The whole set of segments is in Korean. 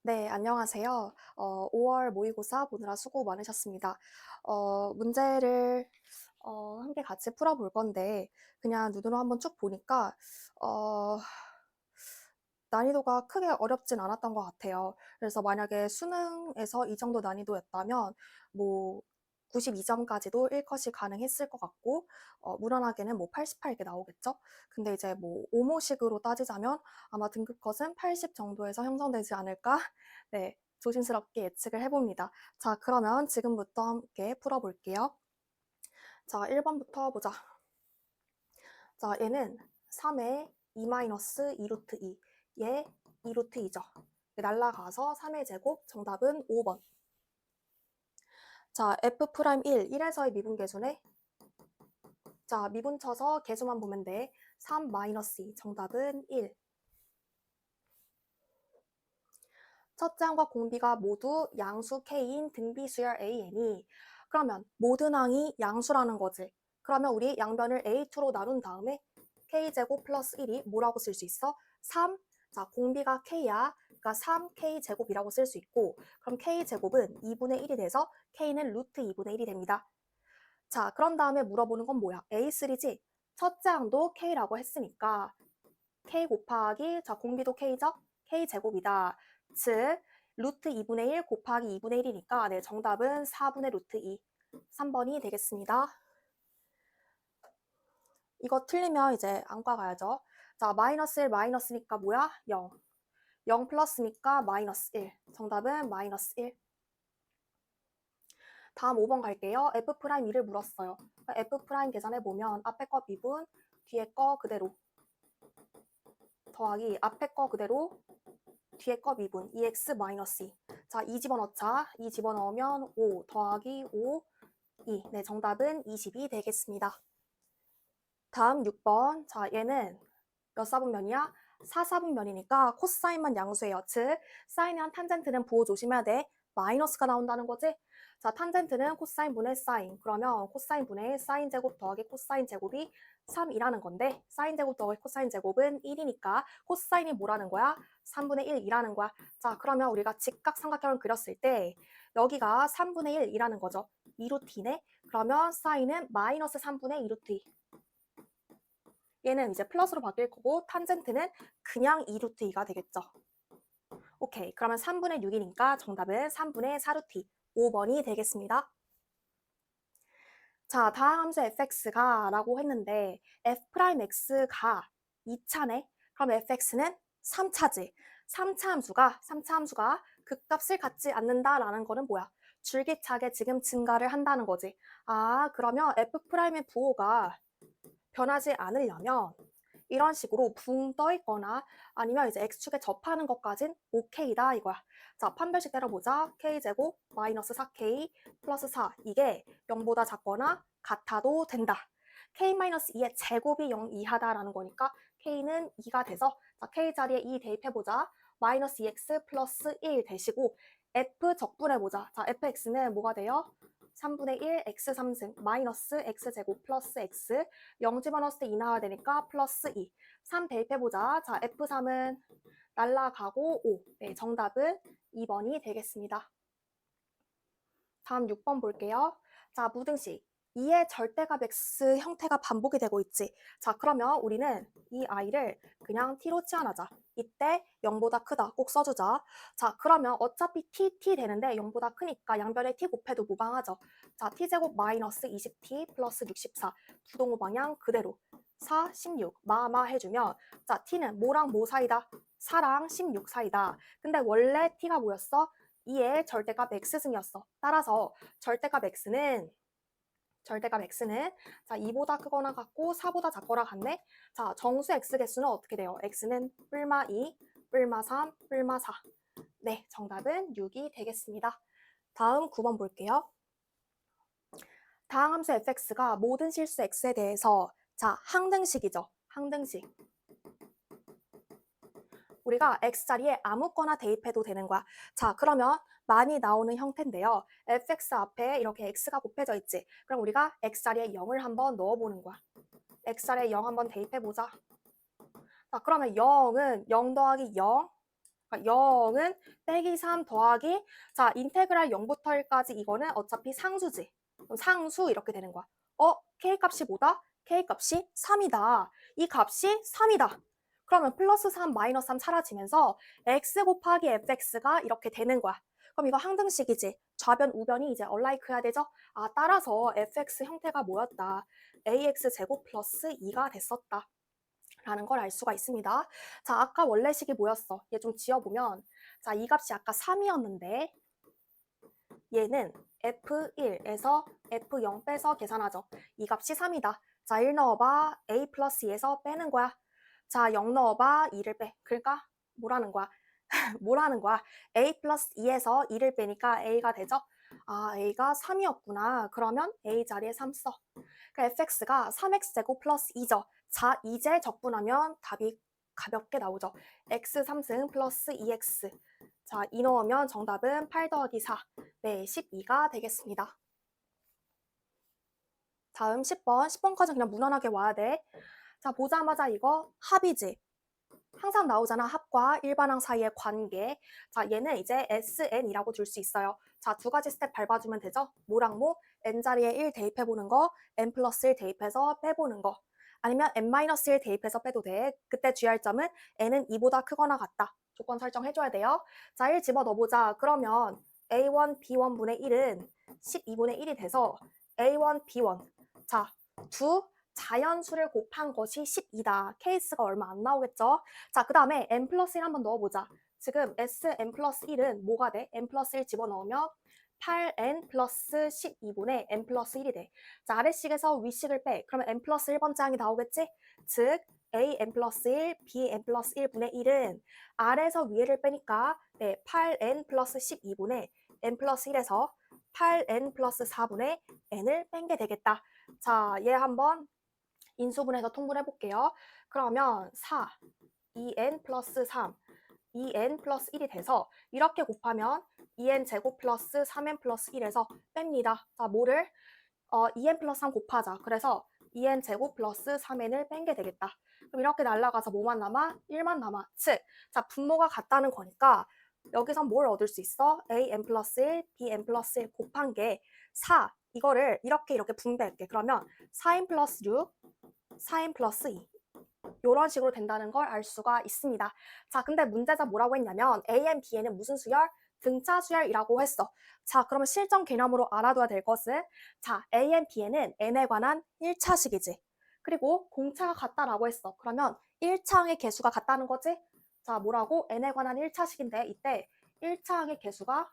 네, 안녕하세요. 5월 모의고사 보느라 수고 많으셨습니다. 문제를 함께 같이 풀어볼 건데, 그냥 눈으로 한번 쭉 보니까, 어, 난이도가 크게 어렵진 않았던 것 같아요. 그래서 만약에 수능에서 이 정도 난이도였다면, 뭐, 92점까지도 1컷이 가능했을 것 같고, 무난하게는 뭐 88 이렇게 나오겠죠? 근데 이제 뭐 오모식으로 따지자면 아마 등급컷은 80 정도에서 형성되지 않을까? 네, 조심스럽게 예측을 해봅니다. 자, 그러면 지금부터 함께 풀어볼게요. 자, 1번부터 보자. 자, 얘는 3의 2-2 루트 2, 얘 2 루트 2죠. 날라가서 3의 제곱, 정답은 5번. 자, F'1, 1에서의 미분계수네. 자, 미분 쳐서 계수만 보면 돼. 3-2, 정답은 1. 첫째 항과 공비가 모두 양수 K인 등비수열 AN이 그러면 모든 항이 양수라는 거지. 그러면 우리 양변을 A2로 나눈 다음에 K제곱 플러스 1이 뭐라고 쓸 수 있어? 3. 자, 공비가 K야. 그러니까 3K제곱이라고 쓸 수 있고 그럼 K제곱은 2분의 1이 돼서 K는 루트 2분의 1이 됩니다. 자, 그런 다음에 물어보는 건 뭐야? A3지? 첫째 항도 K라고 했으니까 K 곱하기, 자, 공비도 K죠? K제곱이다. 즉, 루트 2분의 1 곱하기 2분의 1이니까, 네, 정답은 4분의 루트 2. 3번이 되겠습니다. 이거 틀리면 이제 안과 가야죠. 자, 마이너스 1 마이너스니까 뭐야? 0. 0 플러스니까 마이너스 1. 정답은 마이너스 1. 다음 5번 갈게요. F'2를 물었어요. F' 계산해보면 앞에 거 미분, 뒤에 거 그대로 더하기 앞에 거 그대로 뒤에 거 미분 2x 마이너스 2. 자, 2 집어넣자. 2 집어넣으면 5 더하기 5, 2. 네, 정답은 20이 되겠습니다. 다음 6번. 자, 얘는 몇 사분면이야? 4사분면이니까 코사인만 양수해요. 즉, 사인이랑 탄젠트는 부호 조심해야 돼. 마이너스가 나온다는 거지? 자, 탄젠트는 코사인 분의 사인. 그러면 코사인 분의 사인 제곱 더하기 코사인 제곱이 3이라는 건데 사인 제곱 더하기 코사인 제곱은 1이니까 코사인이 뭐라는 거야? 3분의 1이라는 거야. 자, 그러면 우리가 직각삼각형을 그렸을 때 여기가 3분의 1이라는 거죠. 2루트 2네? 그러면 사인은 마이너스 3분의 2루트 2. 얘는 이제 플러스로 바뀔 거고 탄젠트는 그냥 2루트 2가 되겠죠. 오케이, 그러면 3분의 6이니까 정답은 3분의 4루트 2. 5번이 되겠습니다. 자, 다음 함수 fx가 라고 했는데 f'x가 2차네. 그럼 fx는 3차지. 3차 함수가 극값을 갖지 않는다라는 거는 뭐야? 줄기차게 지금 증가를 한다는 거지. 아, 그러면 f'의 부호가 변하지 않으려면 이런 식으로 붕 떠 있거나 아니면 이제 x축에 접하는 것까진 오케이다 이거야. 자, 판별식 때려보자. k제곱 마이너스 4k 플러스 4 이게 0보다 작거나 같아도 된다. k-2의 제곱이 0 이하다라는 거니까 k는 2가 돼서 자, k 자리에 2 대입해보자. 마이너스 2x 플러스 1 되시고 f 적분해보자. 자, fx는 뭐가 돼요? 3분의 1 x 3승 마이너스 x제곱 플러스 x 0 집어넣었을 때 2 나와야 되니까 플러스 2 3 대입해보자. 자, F3은 날라가고 5. 네, 정답은 2번이 되겠습니다. 다음 6번 볼게요. 자, 무등식. 2의 절대값 x 형태가 반복이 되고 있지. 자, 그러면 우리는 이 아이를 그냥 t로 치환하자. 이때 0보다 크다. 꼭 써주자. 자, 그러면 어차피 t 되는데 0보다 크니까 양변에 t 곱해도 무방하죠. 자, t제곱 마이너스 20t 플러스 64. 부동호 방향 그대로. 4, 16. 마마 해주면 자, t는 뭐랑 뭐 사이다? 4랑 16 사이다. 근데 원래 t가 뭐였어? 2의 절대값 x승이었어. 따라서 절대값 x는 자 2보다 크거나 같고 4보다 작거나 같네. 자, 정수 x 개수는 어떻게 돼요? x는 뿔마 2, 뿔마 3, 뿔마 4. 네, 정답은 6이 되겠습니다. 다음 9번 볼게요. 다항 함수 fx가 모든 실수 x에 대해서 자, 항등식이죠. 항등식. 우리가 x자리에 아무거나 대입해도 되는 거야. 자, 그러면 많이 나오는 형태인데요. fx 앞에 이렇게 x가 곱해져 있지. 그럼 우리가 x자리에 0을 한번 넣어보는 거야. x자리에 0 한번 대입해보자. 자, 그러면 0은 0 더하기 0, 그러니까 0은 빼기 3 더하기 자 인테그랄 0부터 1까지 이거는 어차피 상수지. 그럼 상수 이렇게 되는 거야. K값이 뭐다? K값이 3이다. 이 값이 3이다. 그러면 플러스 3, 마이너스 3 사라지면서 x 곱하기 fx가 이렇게 되는 거야. 그럼 이거 항등식이지. 좌변, 우변이 이제 얼라이크 해야 되죠? 따라서 fx 형태가 뭐였다? ax 제곱 플러스 2가 됐었다. 라는 걸 알 수가 있습니다. 자, 아까 원래식이 뭐였어? 얘 좀 지어보면 자, 이 값이 아까 3이었는데 얘는 F1에서 F0 빼서 계산하죠. 이 값이 3이다. 자, 1 넣어봐. A 플러스 2에서 빼는 거야. 자, 0 넣어봐. 2를 빼. 그러니까 뭐라는 거야? 뭐라는 거야? A 플러스 2에서 2를 빼니까 A가 되죠? A가 3이었구나. 그러면 A 자리에 3 써. 그러니까 fx가 3x제곱 플러스 2죠. 자, 이제 적분하면 답이 가볍게 나오죠. x 3승 플러스 2x. 자, 2 넣으면 정답은 8 더하기 4. 네, 12가 되겠습니다. 다음 10번. 10번까지 그냥 무난하게 와야 돼. 자, 보자마자 이거 합이지. 항상 나오잖아. 합과 일반항 사이의 관계. 자, 얘는 이제 SN이라고 둘 수 있어요. 자, 두 가지 스텝 밟아주면 되죠. 뭐랑 뭐? N자리에 1 대입해보는 거, N 플러스 1 대입해서 빼보는 거. 아니면 N-1 대입해서 빼도 돼. 그때 주의할 점은 N은 2보다 크거나 같다. 조건 설정해줘야 돼요. 자, 1 집어넣어보자. 그러면 A1, B1분의 1은 12분의 1이 돼서 A1, B1. 자, 두 자연수를 곱한 것이 12다. 케이스가 얼마 안 나오겠죠? 자, 그 다음에 n 플러스 1 한번 넣어보자. 지금 Sn 플러스 1은 뭐가 돼? n 플러스 1 집어넣으면 8n 플러스 12분의 n 플러스 1이 돼. 자, 아래식에서 위식을 빼. 그러면 n 플러스 1번째 항이 나오겠지? 즉, an 플러스 1, bn 플러스 1분의 1은 아래에서 위에를 빼니까 네, 8n 플러스 12분의 n 플러스 1에서 8n 플러스 4분의 n을 뺀 게 되겠다. 자, 얘 한번 인수분해서 통분해 볼게요. 그러면 4, 2n 플러스 3, 2n 플러스 1이 돼서 이렇게 곱하면 2n 제곱 플러스 3n 플러스 1에서 뺍니다. 자, 뭐를? 2n 플러스 3 곱하자. 그래서 2n 제곱 플러스 3n을 뺀 게 되겠다. 그럼 이렇게 날라가서 뭐만 남아? 1만 남아. 즉, 자, 분모가 같다는 거니까 여기서 뭘 얻을 수 있어? an 플러스 1, bn 플러스 1 곱한 게 4. 이거를 이렇게 분배할게. 그러면 4n 플러스 6, 4n 플러스 2. 이런 식으로 된다는 걸 알 수가 있습니다. 자, 근데 문제자 뭐라고 했냐면 AN, BN은 무슨 수열? 등차 수열이라고 했어. 자, 그러면 실전 개념으로 알아둬야 될 것은 자, AN, BN은 N에 관한 1차식이지. 그리고 공차가 같다라고 했어. 그러면 1차항의 개수가 같다는 거지? 자, 뭐라고? N에 관한 1차식인데 이때 1차항의 개수가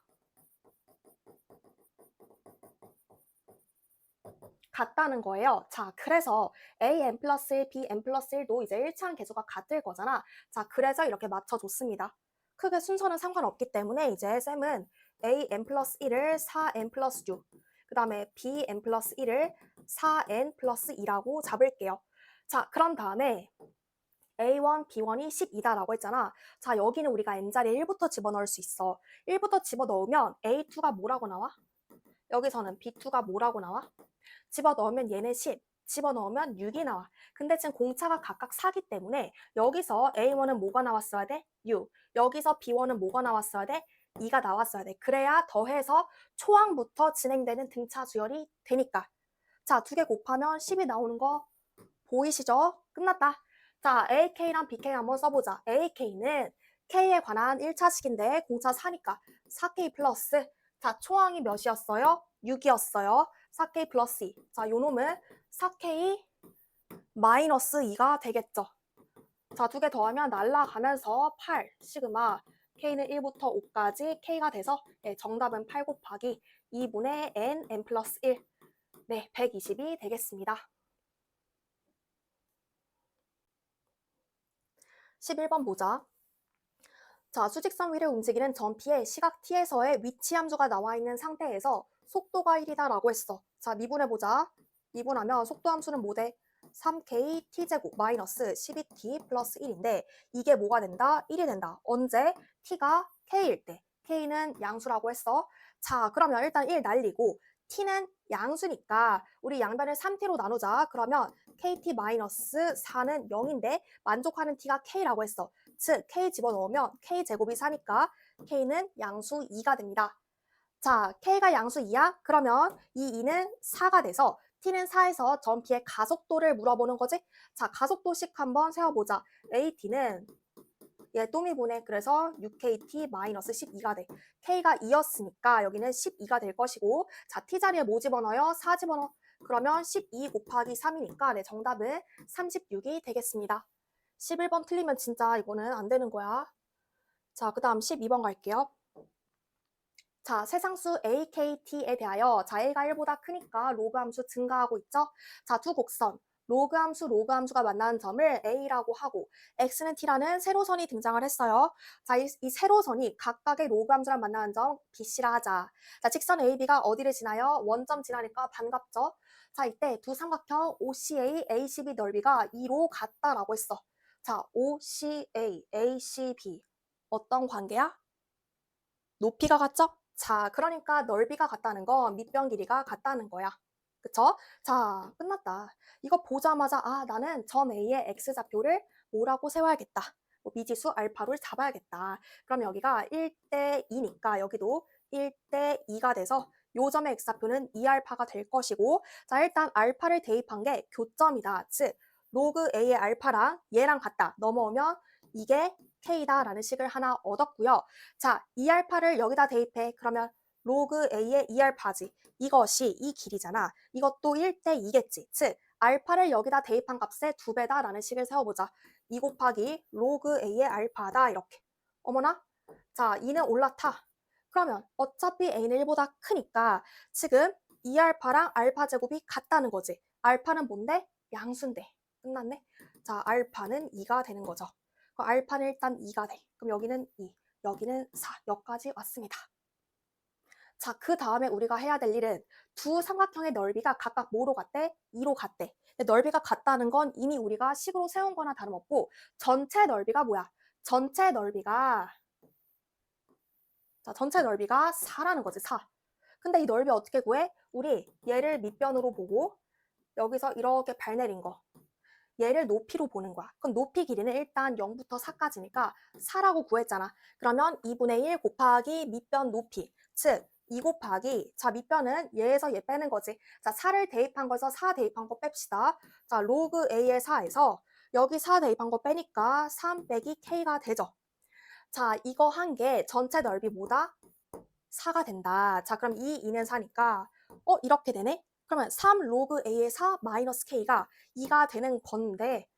같다는 거예요. 자, 그래서 a n 플러스 1, b n 플러스 1도 이제 1차항 개수가 같을 거잖아. 자, 그래서 이렇게 맞춰줬습니다. 크게 순서는 상관없기 때문에 이제 쌤은 a n 플러스 1을 4 n 플러스 6, 그 다음에 b n 플러스 1을 4 n 플러스 2라고 잡을게요. 자, 그런 다음에 A1, B1이 12다라고 했잖아. 자, 여기는 우리가 n자리에 1부터 집어넣을 수 있어. 1부터 집어넣으면 A2가 뭐라고 나와? 여기서는 B2가 뭐라고 나와? 집어넣으면 얘는 10, 집어넣으면 6이 나와. 근데 지금 공차가 각각 4기 때문에 여기서 A1은 뭐가 나왔어야 돼? 6. 여기서 B1은 뭐가 나왔어야 돼? 2가 나왔어야 돼. 그래야 더해서 초항부터 진행되는 등차 수열이 되니까. 자, 두 개 곱하면 10이 나오는 거 보이시죠? 끝났다. 자, AK랑 BK 한번 써보자. AK는 K에 관한 1차식인데 공차 4니까 4K 플러스 자, 초항이 몇이었어요? 6이었어요. 4K 플러스 2. 자, 요 놈은 4K 마이너스 2가 되겠죠. 자, 두 개 더하면 날라가면서 8 시그마 K는 1부터 5까지 K가 돼서 네, 정답은 8 곱하기 2분의 N 플러스 1. 네, 120이 되겠습니다. 11번 보자. 자, 수직선 위를 움직이는 전피의 시각 t에서의 위치 함수가 나와 있는 상태에서 속도가 1이다라고 했어. 자, 미분해보자. 미분하면 속도 함수는 뭐 돼? 3k t제곱 마이너스 12t 플러스 1인데 이게 뭐가 된다? 1이 된다. 언제? t가 k일 때. k는 양수라고 했어. 자, 그러면 일단 1 날리고 t는 양수니까 우리 양변을 3t로 나누자. 그러면 kt 마이너스 4는 0인데 만족하는 t가 k라고 했어. 즉 k 집어넣으면 k 제곱이 4니까 k는 양수 2가 됩니다. 자, k가 양수 2야? 그러면 이 2는 4가 돼서 t는 4에서 점 P의 가속도를 물어보는 거지? 자, 가속도식 한번 세워보자. AT는 얘 또미분해. 그래서 6kt-12가 돼. k가 2였으니까 여기는 12가 될 것이고, 자, t 자리에 뭐 집어넣어요? 4 집어넣어. 그러면 12 곱하기 3이니까 네, 정답은 36이 되겠습니다. 11번 틀리면 진짜 이거는 안 되는 거야. 자, 그 다음 12번 갈게요. 자, 세상수 AKT에 대하여 자, A가 1보다 크니까 로그 함수 증가하고 있죠? 자, 두 곡선 로그 함수가 만나는 점을 A라고 하고 X는 T라는 세로선이 등장을 했어요. 자, 이 세로선이 각각의 로그 함수랑 만나는 점 BC라 하자. 자, 직선 AB가 어디를 지나요? 원점 지나니까 반갑죠? 자, 이때 두 삼각형 OCA, ACB 넓이가 2로 같다라고 했어. 자, OCA, ACB 어떤 관계야? 높이가 같죠? 자, 그러니까 넓이가 같다는 건 밑변 길이가 같다는 거야. 그쵸? 자, 끝났다. 이거 보자마자 나는 점 A의 X좌표를 뭐라고 세워야겠다. 뭐 미지수 알파를 잡아야겠다. 그럼 여기가 1대 2니까 여기도 1대 2가 돼서 요 점의 X좌표는 2알파가 될 것이고 자, 일단 알파를 대입한 게 교점이다. 즉, 로그 A의 알파랑 얘랑 같다. 넘어오면 이게 K다라는 식을 하나 얻었고요. 자, 2알파를 여기다 대입해. 그러면 로그 A의 2알파지. 이것이 이 길이잖아. 이것도 1대 2겠지. 즉, 알파를 여기다 대입한 값의 2배다라는 식을 세워보자. 2 곱하기 로그 A의 알파다. 이렇게. 어머나? 자, 2는 올라타. 그러면 어차피 A는 1보다 크니까 지금 2알파랑 알파 제곱이 같다는 거지. 알파는 뭔데? 양수인데. 끝났네. 자, 알파는 2가 되는 거죠. 알파는 일단 2가 돼. 그럼 여기는 2, 여기는 4, 여기까지 왔습니다. 자, 그 다음에 우리가 해야 될 일은 두 삼각형의 넓이가 각각 뭐로 같대? 2로 같대. 근데 넓이가 같다는 건 이미 우리가 식으로 세운 거나 다름없고 전체 넓이가 뭐야? 전체 넓이가 4라는 거지, 4. 근데 이 넓이 어떻게 구해? 우리 얘를 밑변으로 보고 여기서 이렇게 발 내린 거. 얘를 높이로 보는 거야. 그럼 높이 길이는 일단 0부터 4까지니까 4라고 구했잖아. 그러면 2분의 1 곱하기 밑변 높이. 즉, 2 곱하기, 자, 밑변은 얘에서 얘 빼는 거지. 자, 4를 대입한 거에서 4 대입한 거 뺍시다. 자, 로그 A의 4에서 여기 4 대입한 거 빼니까 3 빼기 K가 되죠. 자, 이거 한 게 전체 넓이 뭐다? 4가 된다. 자, 그럼 이 2는 4니까 이렇게 되네? 그러면 3 로그 A의 4 마이너스 K가 2가 되는 건데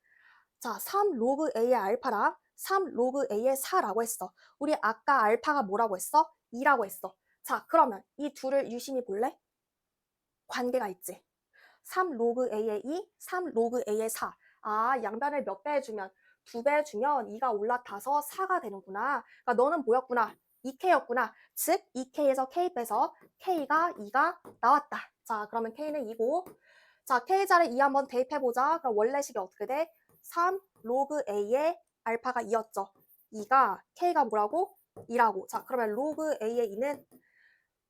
자, 3 로그 A의 알파랑 3 로그 A의 4라고 했어. 우리 아까 알파가 뭐라고 했어? 2라고 했어. 자, 그러면 이 둘을 유심히 볼래? 관계가 있지. 3 로그 A의 2, 3 로그 A의 4. 아, 양변을 몇 배 해주면? 2배 주면 2가 올라타서 4가 되는구나. 그러니까 너는 뭐였구나? 2K였구나. 즉, 2K에서 K 빼서 K가 2가 나왔다. 자, 그러면 K는 2고. 자, K 자리 2 한번 대입해보자. 그럼 원래식이 어떻게 돼? 3 로그 A의 알파가 2였죠. 2가 K가 뭐라고? 2라고. 자, 그러면 로그 A의 2는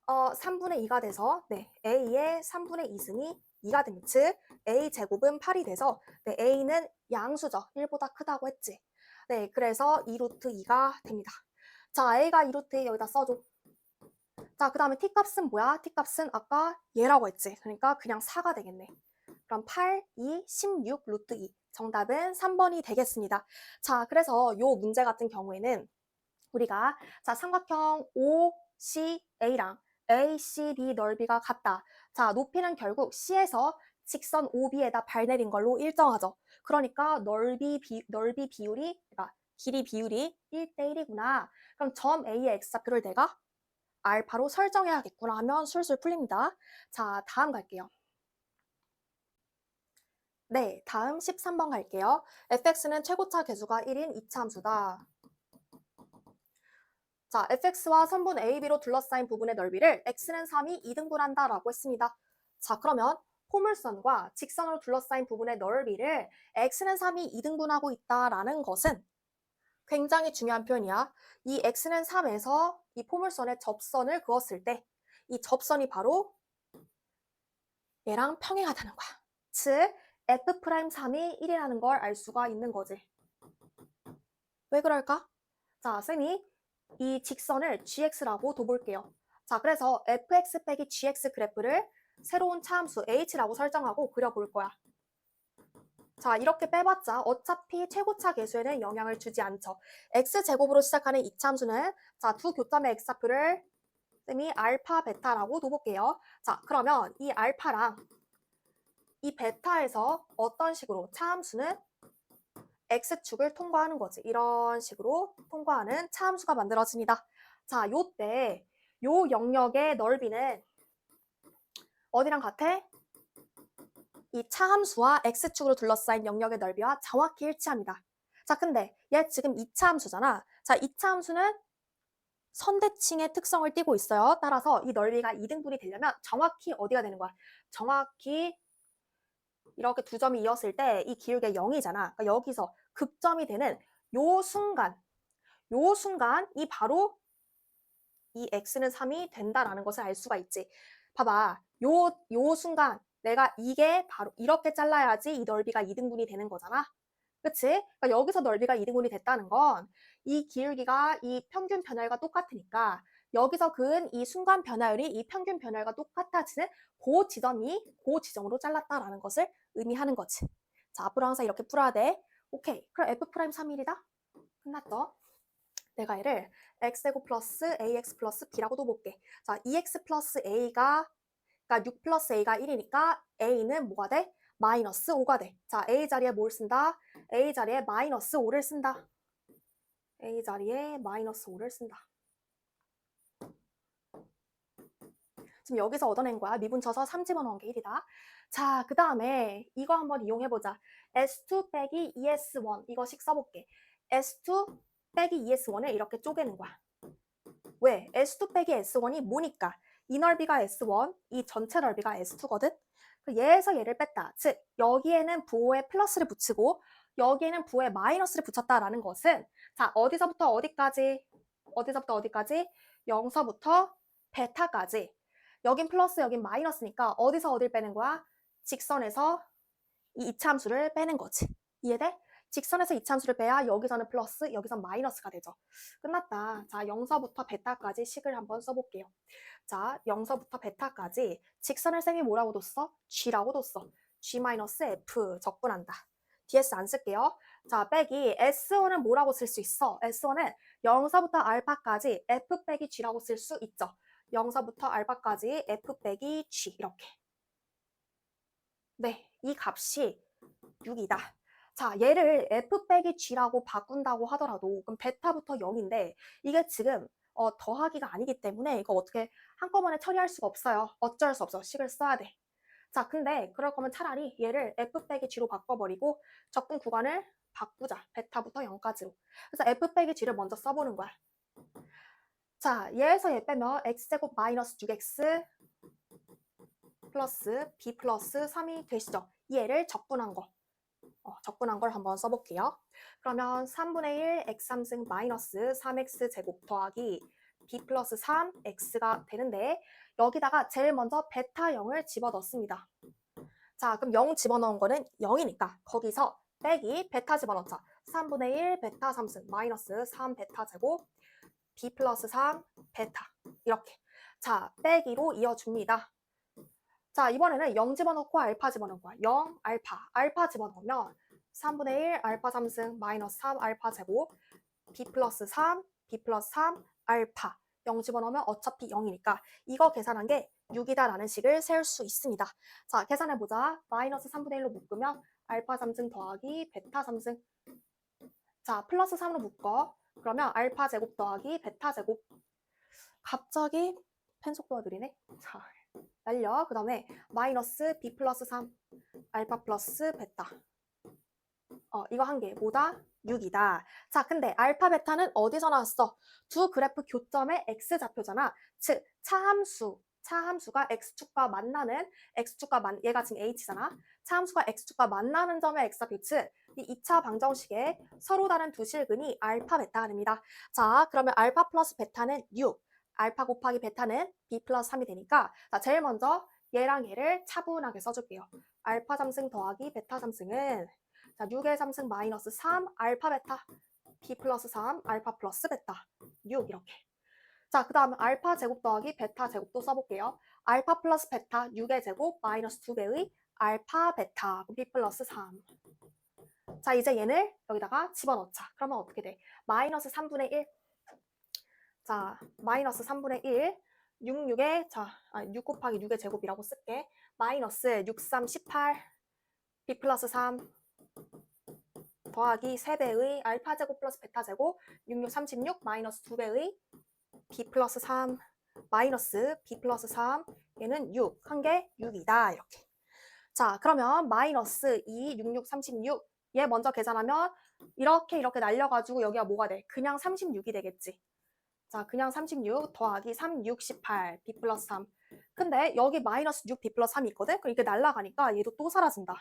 3분의 2가 돼서 네, A의 3분의 2승이 2가 됩니다. 즉, A 제곱은 8이 돼서 네, A는 양수죠. 1보다 크다고 했지. 네, 그래서 2루트 2가 됩니다. 자, A가 2루트 2 여기다 써줘. 자, 그 다음에 T값은 뭐야? T값은 아까 얘라고 했지. 그러니까 그냥 4가 되겠네. 그럼 8, 2, 16 루트 2. 정답은 3번이 되겠습니다. 자, 그래서 요 문제 같은 경우에는 우리가 자, 삼각형 OCA랑 ACB 넓이가 같다. 자, 높이는 결국 C에서 직선 OB에다 발 내린 걸로 일정하죠. 그러니까 넓이 비율이, 그러니까 길이 비율이 1대 1이구나. 그럼 점 A의 X좌표를 내가 알파로 설정해야겠구나 하면 술술 풀립니다. 자, 다음 갈게요. 네, 다음 13번 갈게요. fx는 최고차 계수가 1인 이차함수다. 자, fx와 선분 AB로 둘러싸인 부분의 넓이를 x는 3이 2등분한다 라고 했습니다. 자, 그러면 포물선과 직선으로 둘러싸인 부분의 넓이를 x는 3이 2등분하고 있다라는 것은 굉장히 중요한 표현이야. 이 x는 3에서 이 포물선에 접선을 그었을 때 이 접선이 바로 얘랑 평행하다는 거야. 즉, f'3이 1이라는 걸 알 수가 있는 거지. 왜 그럴까? 자, 쌤이 이 직선을 gx라고 둬볼게요. 자, 그래서 fx 빼기 gx 그래프를 새로운 차함수 h라고 설정하고 그려볼 거야. 자, 이렇게 빼봤자 어차피 최고차 계수에는 영향을 주지 않죠. x제곱으로 시작하는 이차함수는 자, 두 교점의 x좌표를 쌤이 알파, 베타라고 둬볼게요. 자, 그러면 이 알파랑 이 베타에서 어떤 식으로 차함수는 x축을 통과하는 거지. 이런 식으로 통과하는 차함수가 만들어집니다. 자, 요때 요 영역의 넓이는 어디랑 같아? 이 차함수와 x축으로 둘러싸인 영역의 넓이와 정확히 일치합니다. 자, 근데 얘 지금 2차 함수잖아. 자, 2차 함수는 선대칭의 특성을 띠고 있어요. 따라서 이 넓이가 2등분이 되려면 정확히 어디가 되는 거야? 정확히 이렇게 두 점이 이었을 때 이 기울기가 0이잖아. 그러니까 여기서 극점이 되는 요 순간 이 바로 이 x는 3이 된다라는 것을 알 수가 있지. 봐봐. 요 순간 내가 이게 바로 이렇게 잘라야지 이 넓이가 2등분이 되는 거잖아. 그치? 그러니까 여기서 넓이가 2등분이 됐다는 건 이 기울기가 이 평균 변화율과 똑같으니까 여기서 그은 이 순간 변화율이 이 평균 변화율과 똑같아지는 그 지점으로 잘랐다라는 것을 의미하는 거지. 자, 앞으로 항상 이렇게 풀어야 돼. 오케이. 그럼 f'3일이다. 끝났죠? 내가 얘를 x제곱 플러스 ax 플러스 b라고도 볼게. 자, 2x 플러스 a가 그러니까 6 플러스 a가 1이니까 a는 뭐가 돼? 마이너스 5가 돼. 자, a 자리에 뭘 쓴다? a 자리에 마이너스 5를 쓴다. a 자리에 마이너스 5를 쓴다. 지금 여기서 얻어낸 거야. 미분 쳐서 3 집어넣은 게 1이다. 자, 그 다음에 이거 한번 이용해보자. S2 빼기 ES1 이거씩 써볼게. S2 빼기 ES1을 이렇게 쪼개는 거야. 왜? S2 빼기 S1이 뭐니까? 이 넓이가 S1, 이 전체 넓이가 S2거든? 얘에서 얘를 뺐다. 즉, 여기에는 부호에 플러스를 붙이고 여기에는 부호에 마이너스를 붙였다라는 것은 자, 어디서부터 어디까지? 어디서부터 어디까지? 0서부터 베타까지. 여긴 플러스, 여긴 마이너스니까 어디서 어딜 빼는 거야? 직선에서 이 이차함수를 빼는 거지. 이해돼? 직선에서 이차함수를 빼야 여기서는 플러스, 여기선 마이너스가 되죠. 끝났다. 자, 0서부터 베타까지 식을 한번 써볼게요. 자, 0서부터 베타까지 직선을 쌤이 뭐라고 뒀어? G라고 뒀어. G-F 적분한다. DS 안 쓸게요. 자, 빼기 S1은 뭐라고 쓸 수 있어? S1은 0서부터 알파까지 F 빼기 G라고 쓸 수 있죠. 0서부터 알파까지 F 빼기 G 이렇게. 네, 이 값이 6이다. 자, 얘를 f 빼기 g라고 바꾼다고 하더라도 그럼 베타부터 0인데 이게 지금 더하기가 아니기 때문에 이거 어떻게 한꺼번에 처리할 수가 없어요. 어쩔 수 없어. 식을 써야 돼. 자, 근데 그럴 거면 차라리 얘를 f 빼기 g로 바꿔버리고 적분 구간을 바꾸자. 베타부터 0까지로. 그래서 f 빼기 g를 먼저 써보는 거야. 자, 얘에서 얘 빼면 x제곱 마이너스 6x 플러스 b 플러스 3이 되시죠. 얘를 적분한 거. 적분한 걸 한번 써볼게요. 그러면 3분의 1 x3승 마이너스 3x 제곱 더하기 b 플러스 3x가 되는데 여기다가 제일 먼저 베타 0을 집어넣습니다. 자, 그럼 0 집어넣은 거는 0이니까 거기서 빼기 베타 집어넣자. 3분의 1 베타 3승 마이너스 3 베타 제곱 b 플러스 3 베타 이렇게. 자, 빼기로 이어줍니다. 자, 이번에는 0 집어넣고 알파 집어넣은 거야. 0 알파. 알파 집어넣으면 3분의 1 알파 3승 마이너스 3 알파 제곱 b 플러스 3 b 플러스 3 알파. 0 집어넣으면 어차피 0이니까 이거 계산한 게 6이다라는 식을 세울 수 있습니다. 자, 계산해보자. 마이너스 3분의 1로 묶으면 알파 3승 더하기 베타 3승. 자, 플러스 3으로 묶어. 그러면 알파 제곱 더하기 베타 제곱. 갑자기 펜 속도가 느리네. 자, 날려. 그 다음에 마이너스 b 플러스 3 알파 플러스 베타. 이거 한 개. 뭐다? 6이다. 자, 근데 알파 베타는 어디서 나왔어? 두 그래프 교점의 x좌표잖아. 즉, 차함수가 x축과 만나는 얘가 지금 h잖아. 차함수가 x축과 만나는 점의 x좌표, 즉, 이 2차 방정식에 서로 다른 두 실근이 알파 베타가 됩니다. 자, 그러면 알파 플러스 베타는 6. 알파 곱하기 베타는 b 플러스 3이 되니까 자, 제일 먼저 얘랑 얘를 차분하게 써줄게요. 알파 3승 더하기 베타 3승은 자, 6의 3승 마이너스 3 알파 베타 b 플러스 3 알파 플러스 베타 6 이렇게. 자, 그 다음에 알파 제곱 더하기 베타 제곱도 써볼게요. 알파 플러스 베타 6의 제곱 마이너스 2배의 알파 베타 b 플러스 3. 자, 이제 얘를 여기다가 집어넣자. 그러면 어떻게 돼? 마이너스 3분의 1. 자, 마이너스 3분의 1. 6 곱하기 6의 제곱이라고 쓸게. 마이너스 6, 3, 18. b 플러스 3. 더하기 3배의 알파 제곱 플러스 베타 제곱 6, 36 마이너스 2배의 b 플러스 3 마이너스 b 플러스 3 얘는 6, 한 개 6이다 이렇게. 자, 그러면 마이너스 2, 6, 36 얘 먼저 계산하면 이렇게 날려가지고 여기가 뭐가 돼? 그냥 36이 되겠지. 자, 그냥 36 더하기 3, 6, 18 b 플러스 3. 근데 여기 마이너스 6 b 플러스 3이 있거든? 그럼 이렇게 날라가니까 얘도 또 사라진다.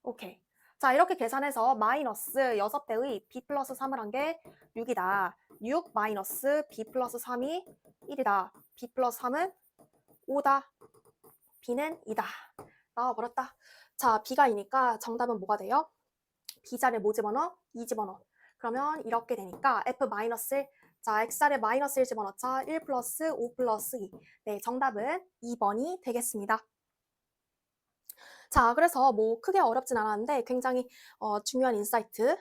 오케이. 자, 이렇게 계산해서 마이너스 6배의 b 플러스 3을 한 게 6이다. 6 마이너스 b 플러스 3이 1이다. b 플러스 3은 5다. b는 2다. 나와버렸다. 자, b가 2니까 정답은 뭐가 돼요? b 자리에 뭐 집어넣어? 2 집어넣어. 그러면 이렇게 되니까 f 마이너스 자, x 자리에 마이너스 1 집어넣자. 1 플러스 5 플러스 2. 네, 정답은 2번이 되겠습니다. 자, 그래서 뭐 크게 어렵진 않았는데 굉장히 중요한 인사이트.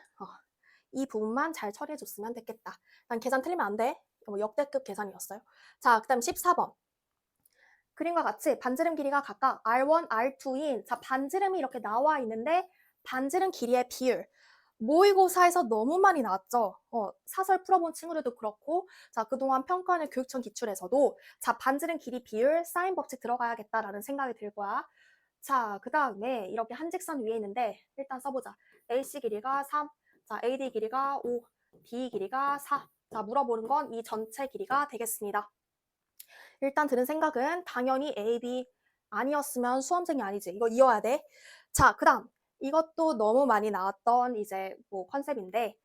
이 부분만 잘 처리해 줬으면 됐겠다. 난 계산 틀리면 안 돼. 역대급 계산이었어요. 자, 그 다음 14번. 그림과 같이 반지름 길이가 각각 R1, R2인 자, 반지름이 이렇게 나와 있는데 반지름 길이의 비율. 모의고사에서 너무 많이 나왔죠. 사설 풀어본 친구들도 그렇고 자, 그동안 평가하는 교육청 기출에서도 자, 반지름 길이 비율 사인 법칙 들어가야겠다라는 생각이 들 거야. 자, 그 다음에 이렇게 한 직선 위에 있는데 일단 써보자. AC 길이가 3, 자, AD 길이가 5, B 길이가 4. 자, 물어보는 건 이 전체 길이가 되겠습니다. 일단 드는 생각은 당연히 A, B 아니었으면 수험생이 아니지. 이거 이어야 돼. 자, 그 다음 이것도 너무 많이 나왔던 이제 뭐 컨셉인데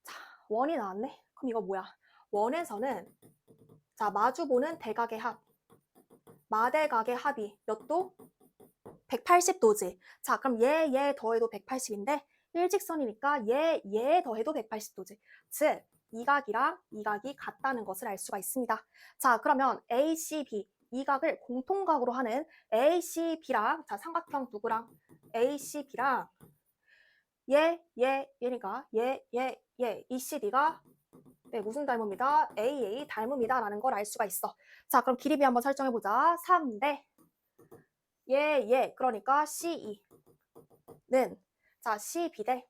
자, 원이 나왔네. 그럼 이거 뭐야? 원에서는 자, 마주보는 대각의 합, 마대각의 합이 몇 도? 180도지. 자, 그럼 얘 더해도 180인데 일직선이니까 얘 더해도 180도지. 즉, 이 각이랑 이 각이 같다는 것을 알 수가 있습니다. 자, 그러면 ACB 이 각을 공통각으로 하는 ACB랑 자, 삼각형 누구랑 ACB랑 얘니까 이 CD가 네, 무슨 닮음이다? AA 닮음이다 라는 걸 알 수가 있어. 자, 그럼 길이비 한번 설정해보자. 3대 그러니까 CE는 자, CB대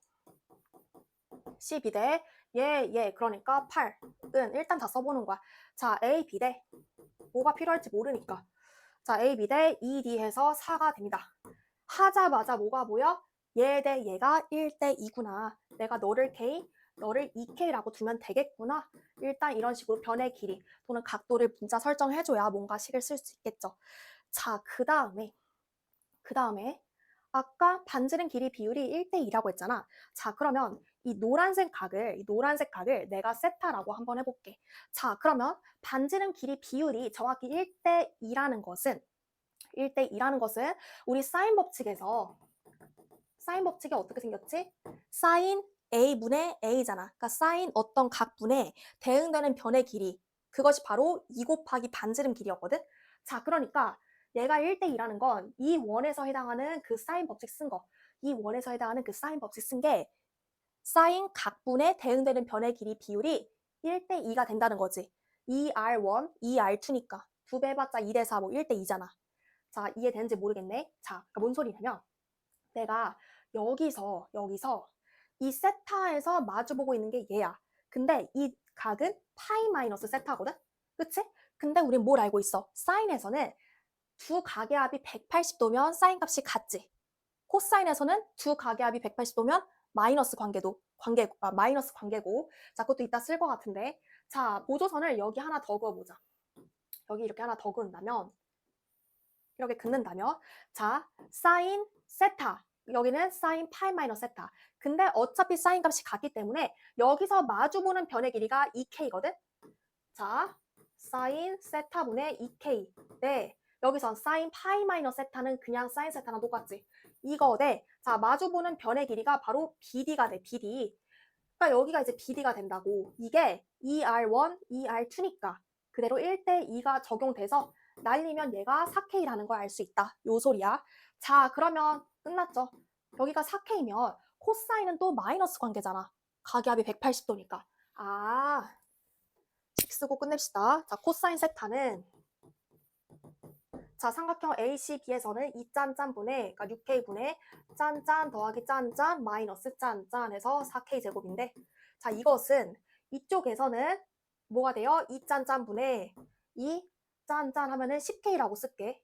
그러니까 8은 일단 다 써보는 거야. 자, AB대 뭐가 필요할지 모르니까 자, AB대 2D 해서 4가 됩니다. 하자마자 뭐가 보여? 얘 대 얘가 1대 2구나. 내가 너를 K, 너를 2K라고 두면 되겠구나. 일단 이런 식으로 변의 길이 또는 각도를 문자 설정해줘야 뭔가 식을 쓸 수 있겠죠. 자, 그 다음에 아까 반지름 길이 비율이 1대 2라고 했잖아. 자, 그러면 이 노란색 각을 내가 세타라고 한번 해볼게. 자, 그러면 반지름 길이 비율이 정확히 1대 2라는 것은 우리 사인 법칙에서 사인 법칙이 어떻게 생겼지? 사인 A분의 A잖아. 그러니까 사인 어떤 각분에 대응되는 변의 길이 그것이 바로 2 곱하기 반지름 길이였거든. 자, 그러니까 얘가 1대 2라는 건 이 원에서 해당하는 그 사인 법칙 쓴 거. 이 원에서 해당하는 그 사인 법칙 쓴 게 사인 각분에 대응되는 변의 길이 비율이 1대 2가 된다는 거지. 2R1, 2R2니까 2배 해봤자 2대 4, 뭐 1대 2잖아. 자, 이해되는지 모르겠네. 자, 그러니까 뭔 소리냐면 내가 여기서 이 세타에서 마주보고 있는 게 얘야. 근데 이 각은 파이 마이너스 세타거든? 그치? 근데 우린 뭘 알고 있어? 사인에서는 두 각의 합이 180도면 사인 값이 같지. 코사인에서는 두 각의 합이 180도면 마이너스 마이너스 관계고. 자, 그것도 이따 쓸 것 같은데. 자, 보조선을 여기 하나 더 그어보자. 여기 이렇게 하나 더 그은다면 이렇게 긋는다면 자, 사인 세타 여기는 사인 파이 마이너스 세타. 근데 어차피 사인 값이 같기 때문에 여기서 마주보는 변의 길이가 2K거든? 자, 사인 세타분의 2K. 네, 여기선 사인 파이 마이너스 세타는 그냥 사인 세타랑 똑같지. 이거 대 자, 마주보는 변의 길이가 바로 BD가 돼, BD. 그러니까 여기가 이제 BD가 된다고. 이게 ER1, ER2니까 그대로 1대2가 적용돼서 날리면 얘가 4K라는 걸 알 수 있다. 요 소리야. 자, 그러면 끝났죠. 여기가 4K면 코사인은 또 마이너스 관계잖아. 가기압이 180도니까. 아, 식 쓰고 끝냅시다. 자, 코사인 세타는 자, 삼각형 ACB에서는 2짠짠분의 그러니까 6K분의 짠짠 더하기 짠짠 마이너스 짠짠 해서 4K 제곱인데 자, 이것은 이쪽에서는 뭐가 돼요? 2짠짠분의 2 짠짠 하면은 10K라고 쓸게.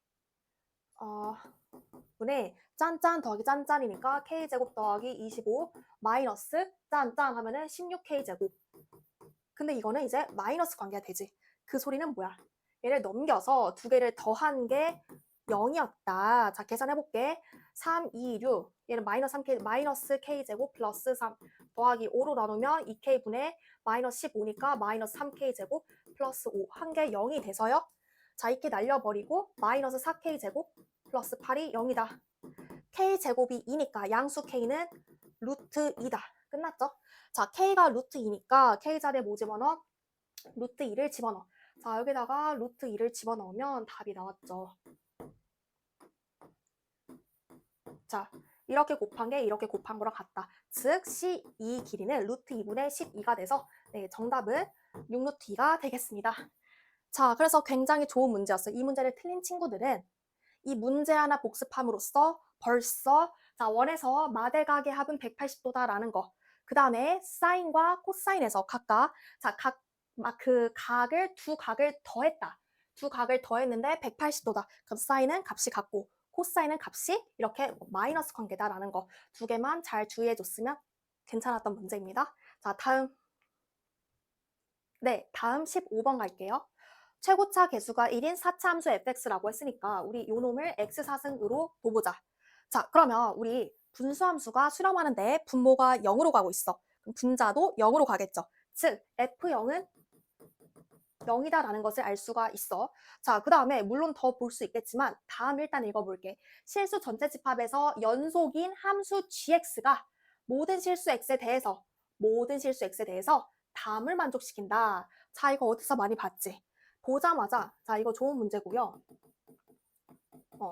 분의 짠짠 더하기 짠짠이니까 K제곱 더하기 25 마이너스 짠짠 하면은 16K제곱. 근데 이거는 이제 마이너스 관계가 되지. 그 소리는 뭐야? 얘를 넘겨서 두 개를 더한 게 0이었다. 자, 계산해볼게. 3, 2, 6. 얘는 마이너스 3K, 마이너스 K제곱 플러스 3 더하기 5로 나누면 2K분의 마이너스 15니까 마이너스 3K제곱 플러스 5. 한 개 0이 돼서요. 자, 이렇게 날려버리고 마이너스 4K제곱 플러스 8이 0이다. K제곱이 2니까 양수 K는 루트 2다. 끝났죠? 자, K가 루트 2니까 K 자리에 뭐 집어넣어? 루트 2를 집어넣어. 자, 여기다가 루트 2를 집어넣으면 답이 나왔죠. 자, 이렇게 곱한 게 이렇게 곱한 거랑 같다. 즉, C2 길이는 루트 2분의 12가 돼서 네, 정답은 6루트 2가 되겠습니다. 자, 그래서 굉장히 좋은 문제였어요. 이 문제를 틀린 친구들은 이 문제 하나 복습함으로써 벌써 자, 원에서 마대각의 합은 180도다라는 거. 그 다음에 사인과 코사인에서 각각 자, 그 각을 두 각을 더했다. 두 각을 더했는데 180도다. 그럼 사인은 값이 같고 코사인은 값이 이렇게 마이너스 관계다라는 거. 두 개만 잘 주의해 줬으면 괜찮았던 문제입니다. 자, 다음 15번 갈게요. 최고차 개수가 1인 4차 함수 fx라고 했으니까 우리 요 놈을 x4승으로 둬보자. 자, 그러면 우리 분수함수가 수렴하는데 분모가 0으로 가고 있어. 그럼 분자도 0으로 가겠죠. 즉, f0은 0이다라는 것을 알 수가 있어. 자, 그 다음에 물론 더 볼 수 있겠지만 다음 일단 읽어볼게. 실수 전체 집합에서 연속인 함수 gx가 모든 실수 x에 대해서 다음을 만족시킨다. 자, 이거 어디서 많이 봤지? 보자마자 자, 이거 좋은 문제고요.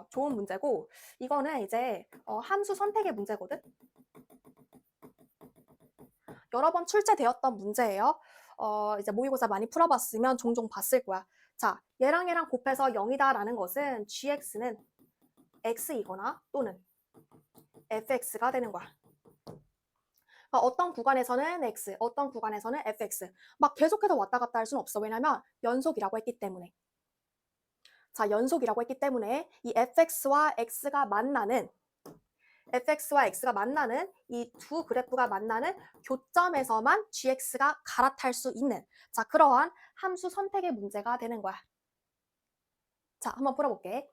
좋은 문제고 이거는 이제 함수 선택의 문제거든. 여러 번 출제되었던 문제예요. 이제 모의고사 많이 풀어봤으면 종종 봤을 거야. 자, 얘랑 얘랑 곱해서 0이다라는 것은 gx는 x이거나 또는 fx가 되는 거야. 그러니까 어떤 구간에서는 x, 어떤 구간에서는 fx. 막 계속해서 왔다 갔다 할 수는 없어. 왜냐면 연속이라고 했기 때문에. 자, 연속이라고 했기 때문에 이 fx와 x가 만나는 이 두 그래프가 만나는 교점에서만 gx가 갈아탈 수 있는 자, 그러한 함수 선택의 문제가 되는 거야. 자, 한번 풀어볼게.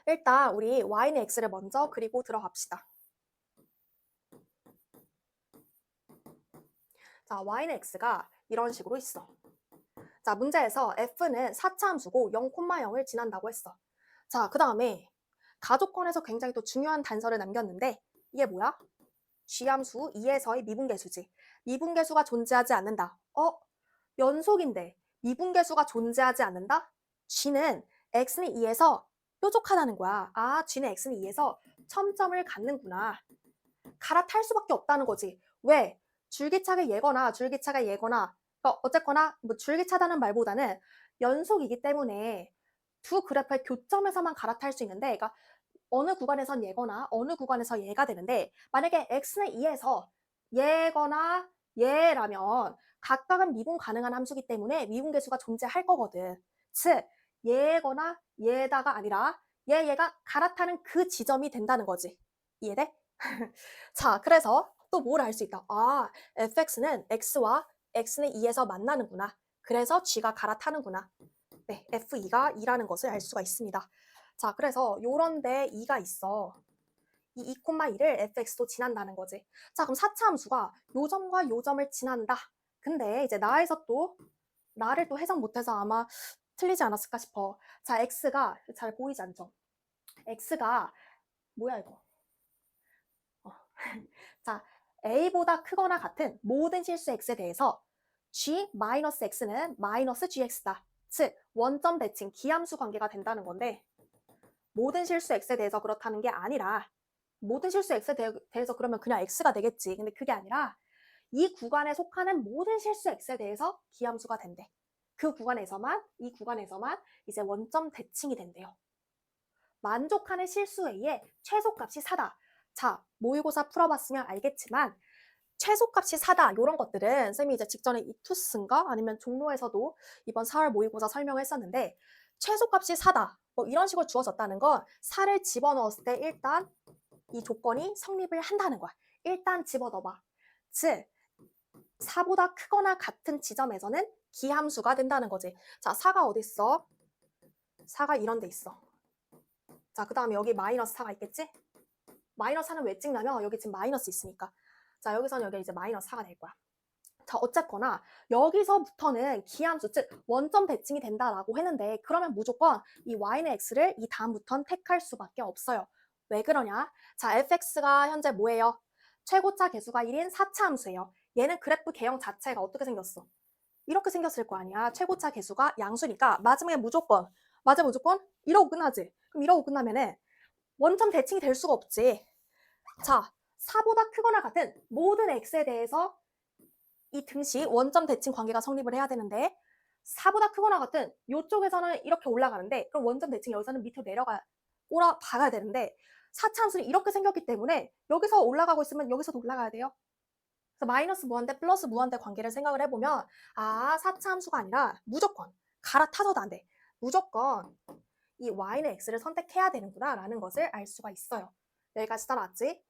일단 우리 y는 x를 먼저 그리고 들어갑시다. 자, y는 x가 이런 식으로 있어. 자, 문제에서 f는 4차 함수고 0,0을 지난다고 했어. 자, 그 다음에 가족권에서 굉장히 또 중요한 단서를 남겼는데 이게 뭐야? g함수 2에서의 미분계수지. 미분계수가 존재하지 않는다. 연속인데 미분계수가 존재하지 않는다? g는 x는 2에서 뾰족하다는 거야. 아, g는 x는 2에서 첨점을 갖는구나. 갈아탈 수밖에 없다는 거지. 왜? 줄기차게 얘거나 그러니까 어쨌거나 뭐 줄기차다는 말보다는 연속이기 때문에 두 그래프의 교점에서만 갈아탈 수 있는데 그러니까 어느 구간에선 얘거나 어느 구간에서 얘가 되는데 만약에 x는 2에서 얘거나 얘라면 각각은 미분 가능한 함수기 때문에 미분계수가 존재할 거거든. 즉 얘거나 얘다가 아니라 얘가 갈아타는 그 지점이 된다는 거지. 이해돼? 자, 그래서 또 뭘 알 수 있다. 아, fx는 x와 x는 2에서 만나는구나. 그래서 g가 갈아타는구나. 네, f2가 2라는 것을 알 수가 있습니다. 자, 그래서 요런데 2가 있어. 이 2,2를 fx도 지난다는 거지. 자, 그럼 4차 함수가 요 점과 요 점을 지난다. 근데 이제 나를 또 해석 못해서 아마 틀리지 않았을까 싶어. 자, x가 잘 보이지 않죠? x가 뭐야 이거? 자, a보다 크거나 같은 모든 실수 x에 대해서 g-x는 마이너스 gx다. 즉 원점 대칭 기함수 관계가 된다는 건데 모든 실수 x에 대해서 그렇다는 게 아니라 모든 실수 x에 대해서 그러면 그냥 x가 되겠지. 근데 그게 아니라 이 구간에 속하는 모든 실수 x에 대해서 기함수가 된대. 이 구간에서만 이제 원점 대칭이 된대요. 만족하는 실수 a의 최소값이 4다. 자, 모의고사 풀어봤으면 알겠지만 최소값이 4다 이런 것들은 쌤이 이제 직전에 이투스인가 아니면 종로에서도 이번 4월 모의고사 설명했었는데 최소값이 4다 뭐 이런 식으로 주어졌다는 건 4를 집어넣었을 때 일단 이 조건이 성립을 한다는 거야. 일단 집어넣어봐. 즉 4보다 크거나 같은 지점에서는 기함수가 된다는 거지. 자, 4가 어디 있어? 4가 이런 데 있어. 자, 그 다음에 여기 마이너스 4가 있겠지? 마이너스 4는 왜 찍냐면 여기 지금 마이너스 있으니까. 자, 여기서는 여기 이제 마이너스 4가 될 거야. 자, 어쨌거나 여기서부터는 기함수, 즉 원점 대칭이 된다라고 했는데 그러면 무조건 이 y는 x를 이 다음부터는 택할 수밖에 없어요. 왜 그러냐? 자, fx가 현재 뭐예요? 최고차 계수가 1인 4차 함수예요. 얘는 그래프 개형 자체가 어떻게 생겼어? 이렇게 생겼을 거 아니야. 최고차 계수가 양수니까 마지막에 무조건 이러고 끝나지. 그럼 이러고 끝나면은 원점 대칭이 될 수가 없지. 자, 4보다 크거나 같은 모든 x에 대해서 이 등식 원점 대칭 관계가 성립을 해야 되는데 4보다 크거나 같은 이쪽에서는 이렇게 올라가는데 그럼 원점 대칭 여기서는 밑으로 꼬라 박아야 되는데 4차 함수는 이렇게 생겼기 때문에 여기서 올라가고 있으면 여기서도 올라가야 돼요. 그래서 마이너스 무한대 플러스 무한대 관계를 생각을 해보면 4차 함수가 아니라 무조건 갈아타서도 안 돼. 무조건 이 y는 x를 선택해야 되는구나 라는 것을 알 수가 있어요. 여기까지 따라왔지?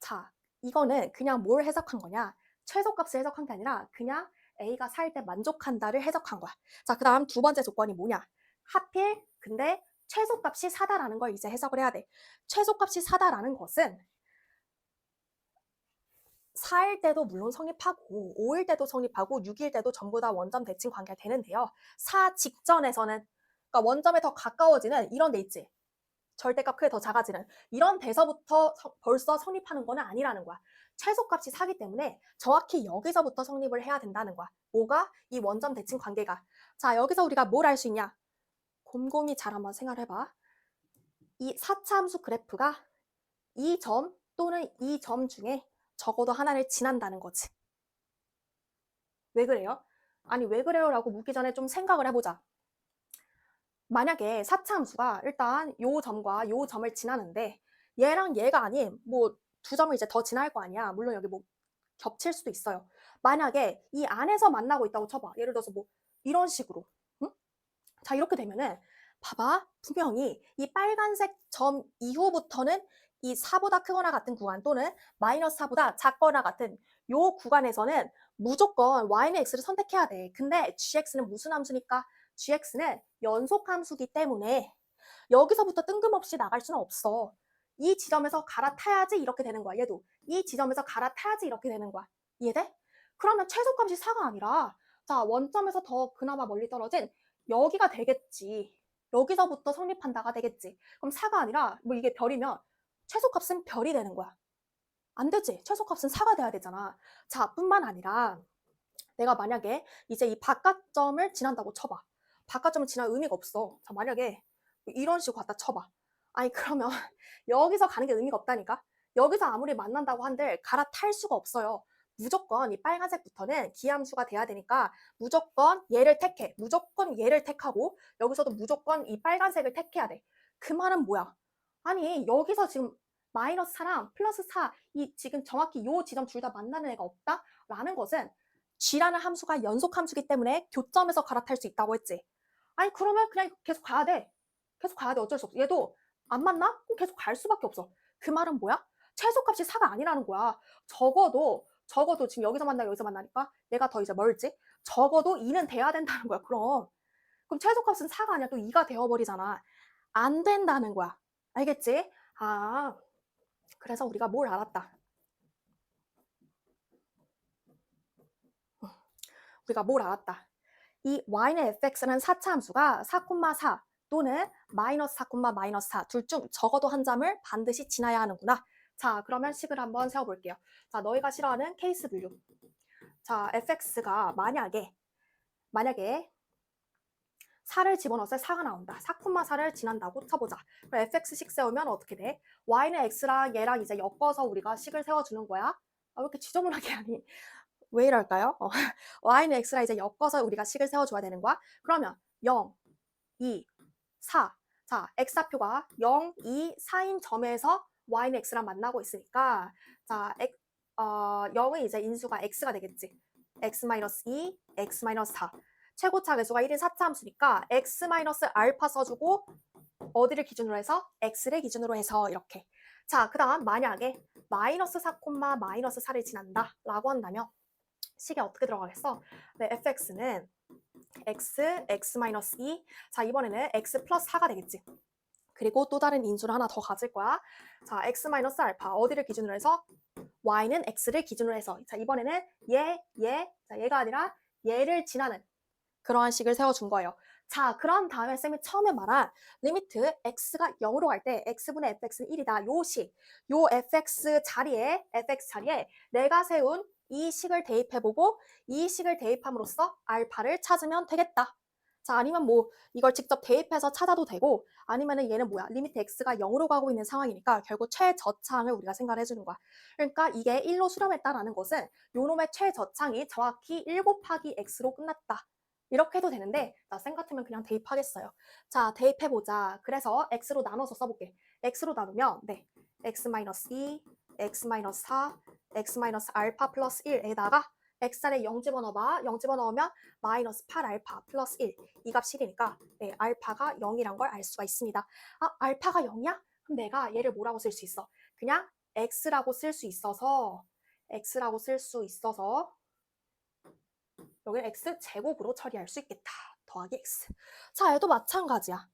자, 이거는 그냥 뭘 해석한 거냐? 최소값을 해석한 게 아니라 그냥 A가 4일 때 만족한다를 해석한 거야. 자, 그 다음 두 번째 조건이 뭐냐? 하필 근데 최소값이 4다라는 걸 이제 해석을 해야 돼. 최소값이 4다라는 것은 4일 때도 물론 성립하고 5일 때도 성립하고 6일 때도 전부 다 원점 대칭 관계가 되는데요. 4 직전에서는 그러니까 원점에 더 가까워지는 이런 데 있지. 절대값 크게 더 작아지는 이런 데서부터 벌써 성립하는 거는 아니라는 거야. 최소값이 4기 때문에 정확히 여기서부터 성립을 해야 된다는 거야. 뭐가? 이 원점 대칭 관계가. 자, 여기서 우리가 뭘 알 수 있냐? 곰곰이 잘 한번 생각해봐. 이 4차 함수 그래프가 이 점 또는 이 점 중에 적어도 하나를 지난다는 거지. 왜 그래요? 아니 왜 그래요? 라고 묻기 전에 좀 생각을 해보자. 만약에 4차 함수가 일단 요 점과 요 점을 지나는데 얘랑 얘가 아닌 뭐 두 점을 이제 더 지날 거 아니야. 물론 여기 뭐 겹칠 수도 있어요. 만약에 이 안에서 만나고 있다고 쳐봐. 예를 들어서 뭐 이런 식으로. 응? 자, 이렇게 되면은 봐봐. 분명히 이 빨간색 점 이후부터는 이 4보다 크거나 같은 구간 또는 마이너스 4보다 작거나 같은 요 구간에서는 무조건 y는 x를 선택해야 돼. 근데 gx는 무슨 함수니까? gx는 연속 함수기 때문에 여기서부터 뜬금없이 나갈 수는 없어. 이 지점에서 갈아타야지 이렇게 되는 거야. 얘도 이 지점에서 갈아타야지 이렇게 되는 거야. 이해돼? 그러면 최소값이 4가 아니라 자, 원점에서 더 그나마 멀리 떨어진 여기가 되겠지. 여기서부터 성립한다가 되겠지. 그럼 4가 아니라 뭐 이게 별이면 최소값은 별이 되는 거야. 안 되지. 최소값은 4가 돼야 되잖아. 자, 뿐만 아니라 내가 만약에 이제 이 바깥점을 지난다고 쳐봐. 바깥점을 지날 의미가 없어. 자, 만약에 이런 식으로 갖다 쳐봐. 아니 그러면 여기서 가는 게 의미가 없다니까. 여기서 아무리 만난다고 한들 갈아탈 수가 없어요. 무조건 이 빨간색부터는 기함수가 돼야 되니까 무조건 얘를 택해. 무조건 얘를 택하고 여기서도 무조건 이 빨간색을 택해야 돼. 그 말은 뭐야? 아니 여기서 지금 마이너스 4랑 플러스 4, 이 지금 정확히 요 지점 둘 다 만나는 애가 없다? 라는 것은 g라는 함수가 연속 함수기 때문에 교점에서 갈아탈 수 있다고 했지. 아니 그러면 그냥 계속 가야 돼. 계속 가야 돼. 어쩔 수 없어. 얘도 안 맞나? 그럼 계속 갈 수밖에 없어. 그 말은 뭐야? 최소값이 4가 아니라는 거야. 적어도 지금 여기서 만나니까 얘가 더 이제 멀지? 적어도 2는 돼야 된다는 거야. 그럼 최소값은 4가 아니라 또 2가 되어버리잖아. 안 된다는 거야. 알겠지? 그래서 우리가 뭘 알았다. 우리가 뭘 알았다. 이 y는 fx라는 4차 함수가 4,4 또는 마이너스 4, 마이너스 4 둘 중 적어도 한 점을 반드시 지나야 하는구나. 자, 그러면 식을 한번 세워볼게요. 자, 너희가 싫어하는 케이스 분류. 자, fx가 만약에 4를 집어넣었을 때 4가 나온다. 4,4를 지난다고 쳐보자. 그럼 fx식 세우면 어떻게 돼? y는 x랑 얘랑 이제 엮어서 우리가 식을 세워주는 거야. 아, 왜 이렇게 지저분하게 하니? 왜 이럴까요? y는 x랑 이제 엮어서 우리가 식을 세워줘야 되는 거야. 그러면 0, 2, 4. 자, x좌표가 0, 2, 4인 점에서 y는 x랑 만나고 있으니까 자, 0은 이제 인수가 x가 되겠지. x-2, x-4. 최고차 계수가 1인 4차 함수니까 x-알파 써주고 어디를 기준으로 해서? x를 기준으로 해서 이렇게. 자, 그 다음 만약에 마이너스 4, 마이너스 4를 지난다 라고 한다면 식이 어떻게 들어가겠어? 네, fx는 x-2. 자, 이번에는 x 플러스 4가 되겠지. 그리고 또 다른 인수를 하나 더 가질 거야. 자, x-알파 어디를 기준으로 해서? y는 x를 기준으로 해서. 자, 이번에는 자, 얘가 아니라 얘를 지나는 그러한 식을 세워준 거예요. 자, 그런 다음에 쌤이 처음에 말한 리미트 x가 0으로 갈 때 x분의 fx는 1이다. 요 식, 요 fx 자리에 내가 세운 이 식을 대입해보고 이 식을 대입함으로써 알파를 찾으면 되겠다. 자, 아니면 뭐 이걸 직접 대입해서 찾아도 되고 아니면은 얘는 뭐야? 리미트 x가 0으로 가고 있는 상황이니까 결국 최저창을 우리가 생각을 해주는 거야. 그러니까 이게 1로 수렴했다라는 것은 요놈의 최저창이 정확히 1 곱하기 x로 끝났다. 이렇게 해도 되는데 나 쌤 같으면 그냥 대입하겠어요. 자, 대입해보자. 그래서 x로 나눠서 써볼게. x로 나누면 네, x-2, x-4, x-알파 플러스 1에다가 x자리에 0 집어넣어봐. 0 집어넣으면 마이너스 8알파 플러스 1. 이 값 실이니까 네, 알파가 0이란 걸 알 수가 있습니다. 아, 알파가 0이야? 그럼 내가 얘를 뭐라고 쓸 수 있어? 그냥 x라고 쓸 수 있어서 여기는 x제곱으로 처리할 수 있겠다. 더하기 x. 자, 얘도 마찬가지야.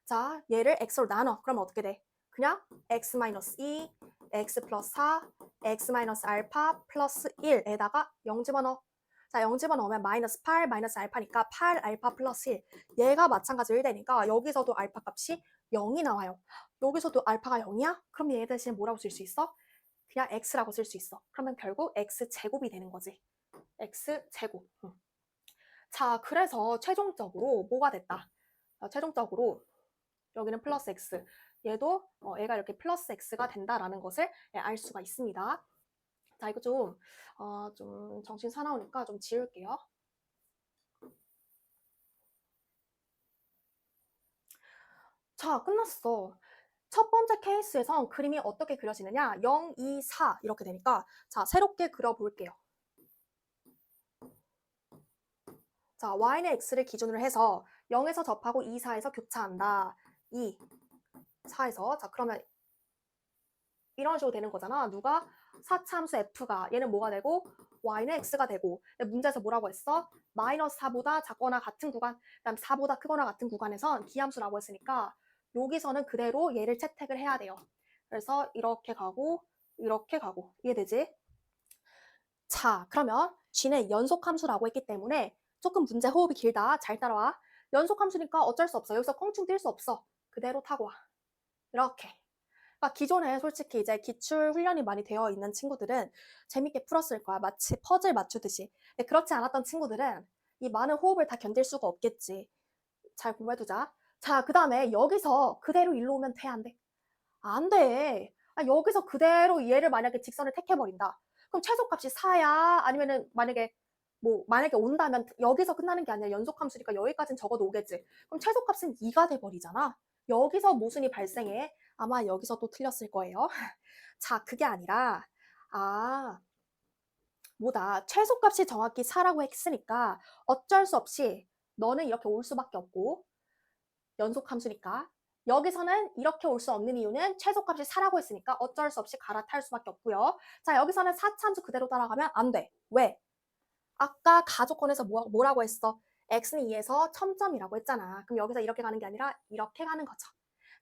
자, 얘를 x로 나눠. 그러면 어떻게 돼? 그냥 x-2, x 플러스 4, x-알파 플러스 1에다가 0 집어넣어. 자, 0 집어넣으면 마이너스 8, 마이너스 알파니까 8알파 플러스 1. 얘가 마찬가지로 1 되니까 여기서도 알파 값이 0이 나와요. 여기서도 알파가 0이야? 그럼 얘 대신 뭐라고 쓸 수 있어? 그냥 x라고 쓸 수 있어. 그러면 결국 x제곱이 되는 거지. x제곱. 자, 그래서 최종적으로 뭐가 됐다? 최종적으로 여기는 플러스 x. 얘도 얘가 이렇게 플러스 x가 된다라는 것을 알 수가 있습니다. 자, 이거 좀 정신 사나우니까 좀 지울게요. 자, 끝났어. 첫 번째 케이스에선 그림이 어떻게 그려지느냐? 0, 2, 4 이렇게 되니까 자, 새롭게 그려볼게요. 자, y는 x를 기준으로 해서 0에서 접하고 2, 4에서 교차한다. 2, 4에서 자, 그러면 이런 식으로 되는 거잖아. 누가 4차 함수 f가 얘는 뭐가 되고 y는 x가 되고 근데 문제에서 뭐라고 했어? 마이너스 4보다 작거나 같은 구간 그다음 4보다 크거나 같은 구간에선 기함수라고 했으니까 여기서는 그대로 얘를 채택을 해야 돼요. 그래서 이렇게 가고 이해되지? 자, 그러면 g는 연속함수라고 했기 때문에 조금 문제 호흡이 길다. 잘 따라와. 연속함수니까 어쩔 수 없어. 여기서 껑충 뛸 수 없어. 그대로 타고 와. 이렇게. 그러니까 기존에 솔직히 이제 기출 훈련이 많이 되어 있는 친구들은 재밌게 풀었을 거야. 마치 퍼즐 맞추듯이. 근데 그렇지 않았던 친구들은 이 많은 호흡을 다 견딜 수가 없겠지. 잘 공부해두자. 자, 그 다음에 여기서 그대로 일로 오면 돼, 안 돼? 안 돼. 아, 여기서 그대로 얘를 만약에 직선을 택해버린다. 그럼 최소값이 4야? 아니면은 만약에 온다면 여기서 끝나는 게 아니라 연속함수니까 여기까지는 적어도 오겠지. 그럼 최소값은 2가 돼버리잖아. 여기서 모순이 발생해. 아마 여기서 또 틀렸을 거예요. 자, 그게 아니라 최소값이 정확히 4라고 했으니까 어쩔 수 없이 너는 이렇게 올 수밖에 없고 연속함수니까 여기서는 이렇게 올 수 없는 이유는 최소값이 4라고 했으니까 어쩔 수 없이 갈아탈 수밖에 없고요. 자, 여기서는 4차함수 그대로 따라가면 안 돼. 왜? 아까 가족권에서 뭐라고 했어? x는 2에서 첨점이라고 했잖아. 그럼 여기서 이렇게 가는 게 아니라 이렇게 가는 거죠.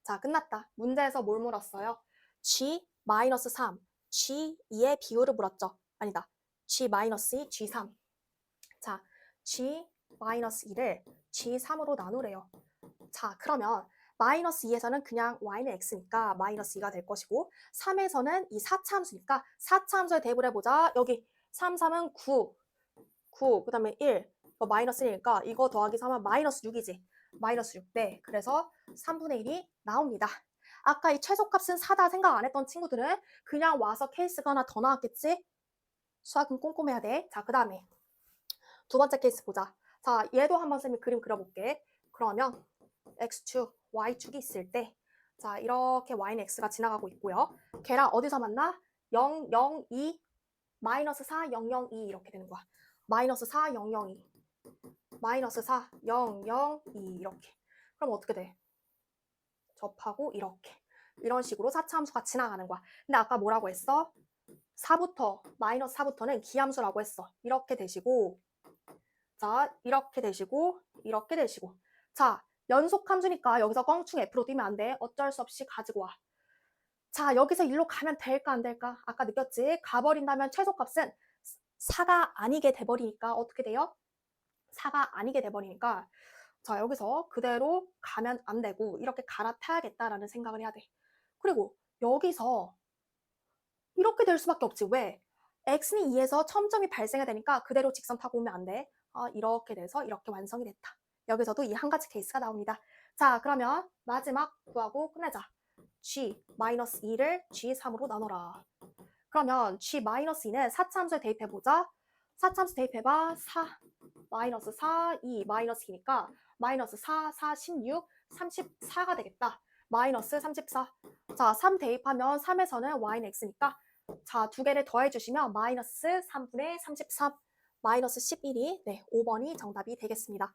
자, 끝났다. 문제에서 뭘 물었어요? g-3, g2의 비율을 물었죠. 아니다. g-2, g3. 자, g-2를 g3으로 나누래요. 자, 그러면 마이너스 2에서는 그냥 y는 x니까 마이너스 2가 될 것이고 3에서는 이 4차 함수니까 4차 함수에 대입을 해보자. 여기 3, 3은 9, 그 다음에 1, 이거 마이너스 1이니까 이거 더하기 3은 마이너스 6이지. 마이너스 6대. 그래서 3분의 1이 나옵니다. 아까 이 최소값은 4다 생각 안 했던 친구들은 그냥 와서 케이스가 하나 더 나왔겠지? 수학은 꼼꼼해야 돼. 자, 그 다음에 두 번째 케이스 보자. 자, 얘도 한번 쌤이 그림 그려볼게. 그러면 x축, y축이 있을 때 자, 이렇게 y는 x가 지나가고 있고요. 걔랑 어디서 만나? 0, 0, 2, 마이너스 4, 0, 0, 2 이렇게 되는 거야. 마이너스 4, 0, 0, 2 마이너스 4, 0, 0, 2 이렇게. 그럼 어떻게 돼? 접하고 이렇게. 이런 식으로 4차 함수가 지나가는 거야. 근데 아까 뭐라고 했어? 4부터, 마이너스 4부터는 기함수라고 했어. 이렇게 되시고 자, 이렇게 되시고 이렇게 되시고 자, 연속 함수니까 여기서 껑충 F로 뛰면 안 돼. 어쩔 수 없이 가지고 와. 자, 여기서 일로 가면 될까 안 될까? 아까 느꼈지? 가버린다면 최소값은 4가 아니게 돼버리니까 어떻게 돼요? 4가 아니게 돼버리니까 자, 여기서 그대로 가면 안 되고 이렇게 갈아타야겠다라는 생각을 해야 돼. 그리고 여기서 이렇게 될 수밖에 없지. 왜? x는 2에서 첨점이 발생해야 되니까 그대로 직선 타고 오면 안 돼. 이렇게 돼서 이렇게 완성이 됐다. 여기서도 이 한 가지 케이스가 나옵니다. 자, 그러면 마지막 구하고 끝내자. g-2를 g3으로 나눠라. 그러면 g-2는 4차 함수에 대입해보자. 4차 함수 대입해봐. 4, 마이너스 4, 2, 마이너스 2니까 마이너스 4, 4, 16, 34가 되겠다. 마이너스 34. 자, 3 대입하면 3에서는 y는 x니까 자, 두 개를 더해주시면 마이너스 3분의 33, 마이너스 11이 네, 5번이 정답이 되겠습니다.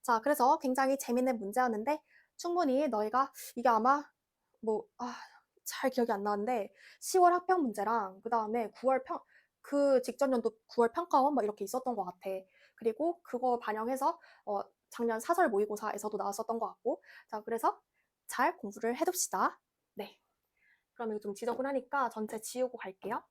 자, 그래서 굉장히 재밌는 문제였는데 충분히 너희가 이게 아마 잘 기억이 안 나는데 10월 합평 문제랑 그 다음에 9월 그 직전 연도 9월 평가원 막 이렇게 있었던 것 같아. 그리고 그거 반영해서 작년 사설 모의고사에서도 나왔었던 것 같고 자, 그래서 잘 공부를 해둡시다. 네. 그럼 이거 좀 지저분하니까 전체 지우고 갈게요.